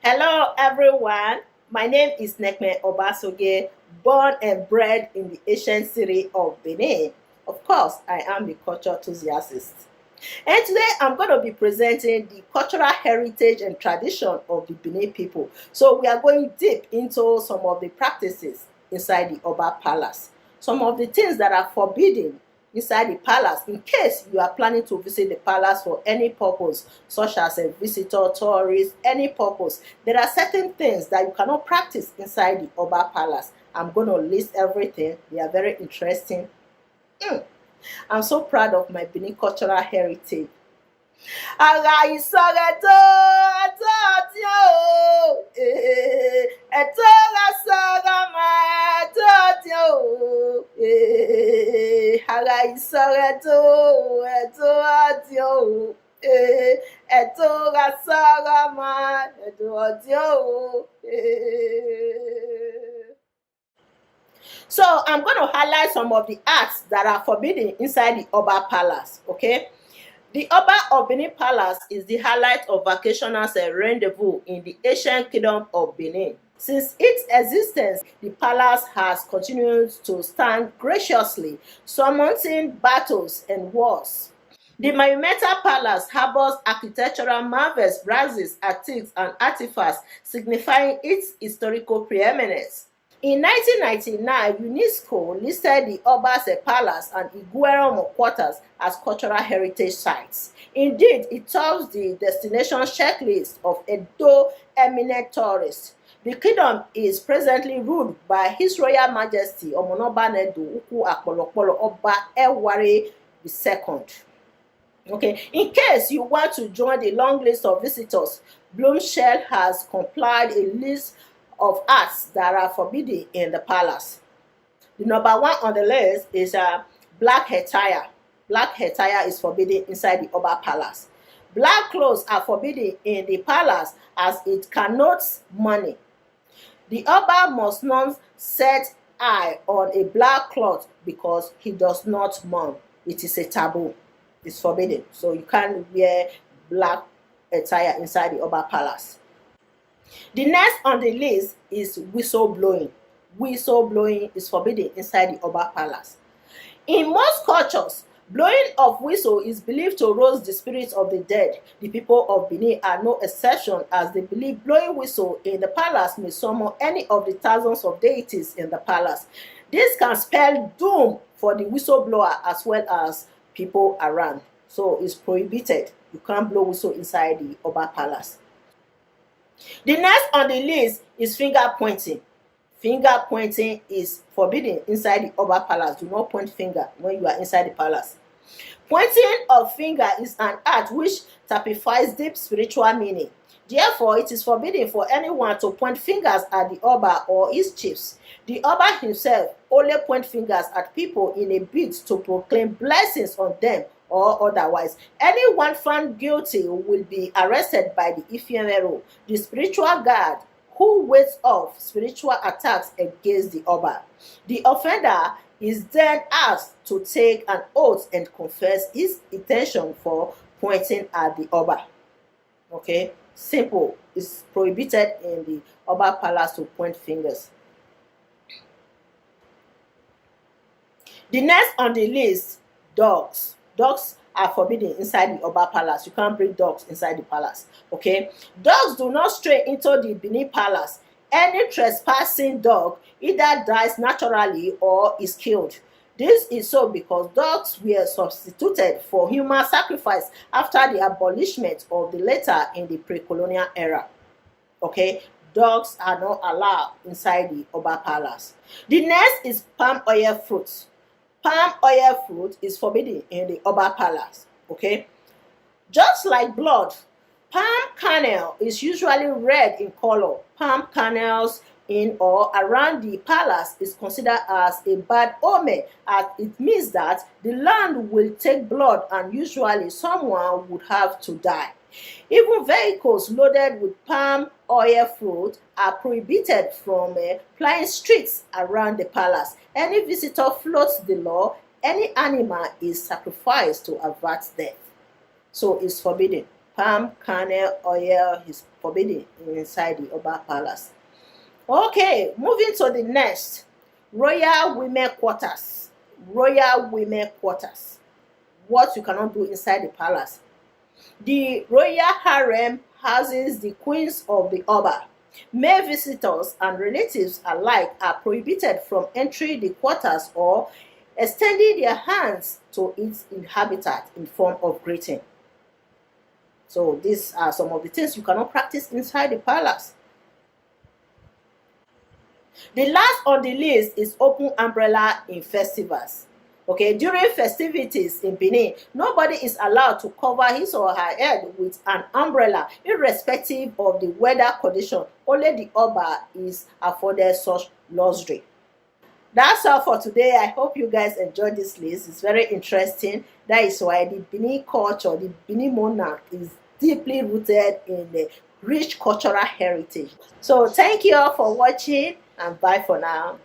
Hello everyone, my name is NEKPEN OBASOGIE, born and bred in the ancient city of Benin. Of course, I am the culture enthusiast. And today I'm going to be presenting the cultural heritage and tradition of the Benin people. So we are going deep into some of the practices inside the Oba Palace. Some of the things that are forbidden inside the palace in case you are planning to visit the palace for any purpose, such as a visitor, tourist, any purpose. There are certain things that you cannot practice inside the Oba Palace. I'm going to list everything. They are very interesting. I'm so proud of my Benin cultural heritage. Ara ìsọ̀rẹ̀ tó ẹ̀tọ́ tí ó ẹ̀tọ́ lásọ̀rọ̀ máa ẹ̀tọ́ tí ó ara ìsọ̀rẹ̀ tó ẹ̀tọ́ tí ó ẹ̀tọ́ lásọ̀rọ̀ máa ẹ̀tọ́ tí ó. So I'm going to highlight some of the acts that are forbidden inside the Oba Palace, okay? The Oba of Benin Palace is the highlight of vacationers and rendezvous in the ancient kingdom of Benin. Since its existence, the palace has continued to stand graciously, surmounting battles and wars. The monumental palace harbors architectural marvels, brasses, antiques, and artifacts signifying its historical preeminence. In 1999, UNESCO listed the Obase Palace and Igueromo Quarters as cultural heritage sites. Indeed, it tops the destination checklist of Edo eminent tourists. The kingdom is presently ruled by His Royal Majesty Omonoba Nedu Ukwu Akpolokpolo Oba Eware II. Okay, in case you want to join the long list of visitors, Bloomshell has compiled a list of arts that are forbidden in the palace. The number one on the list is black attire. Black attire is forbidden inside the Oba Palace. Black clothes are forbidden in the palace as it connotes money. The Oba must not set eye on a black cloth because he does not mourn. It is a taboo. It's forbidden. So you can't wear black attire inside the Oba Palace. The next on the list is whistle blowing. Whistle blowing is forbidden inside the Oba Palace. In most cultures, blowing of whistle is believed to rouse the spirits of the dead. The people of Benin are no exception, as they believe blowing whistle in the palace may summon any of the thousands of deities in the palace. This can spell doom for the whistleblower as well as people around. So it's prohibited. You can't blow whistle inside the Oba Palace. The next on the list is finger pointing. Finger pointing is forbidden inside the Oba Palace. Do not point finger when you are inside the palace. Pointing of finger is an art which typifies deep spiritual meaning. Therefore, it is forbidden for anyone to point fingers at the Oba or his chiefs. The Oba himself only point fingers at people in a bid to proclaim blessings on them or otherwise. Anyone found guilty will be arrested by the Efemero, the spiritual guard who waits off spiritual attacks against the Oba. The offender is then asked to take an oath and confess his intention for pointing at the Oba. Okay, simple. It's prohibited in the Oba Palace to point fingers. The next on the list, dogs. Dogs are forbidden inside the Oba Palace. You can't bring dogs inside the palace. Okay? Dogs do not stray into the Benin Palace. Any trespassing dog either dies naturally or is killed. This is so because dogs were substituted for human sacrifice after the abolishment of the latter in the pre-colonial era. Okay? Dogs are not allowed inside the Oba Palace. The next is palm oil fruit. Palm oil fruit is forbidden in the Oba Palace, okay? Just like blood, palm kernel is usually red in color. Palm kernels in or around the palace is considered as a bad omen, as it means that the land will take blood and usually someone would have to die. Even vehicles loaded with palm oil fruit are prohibited from plying streets around the palace. Any visitor floats the law, any animal is sacrificed to avert death. So it's forbidden. Palm kernel oil is forbidden inside the Oba Palace. Okay, moving to the next. Royal women quarters. Royal women quarters. What you cannot do inside the palace. The royal harem houses the queens of the Oba. Male visitors and relatives alike are prohibited from entering the quarters or extending their hands to its inhabitant in form of greeting. So these are some of the things you cannot practice inside the palace. The last on the list is open umbrella in festivals. Okay, during festivities in Benin, nobody is allowed to cover his or her head with an umbrella, irrespective of the weather condition. Only the Oba is afforded such luxury. That's all for today. I hope you guys enjoyed this list. It's very interesting. That is why the Benin culture, the Benin monarch, is deeply rooted in the rich cultural heritage. So thank you all for watching and bye for now.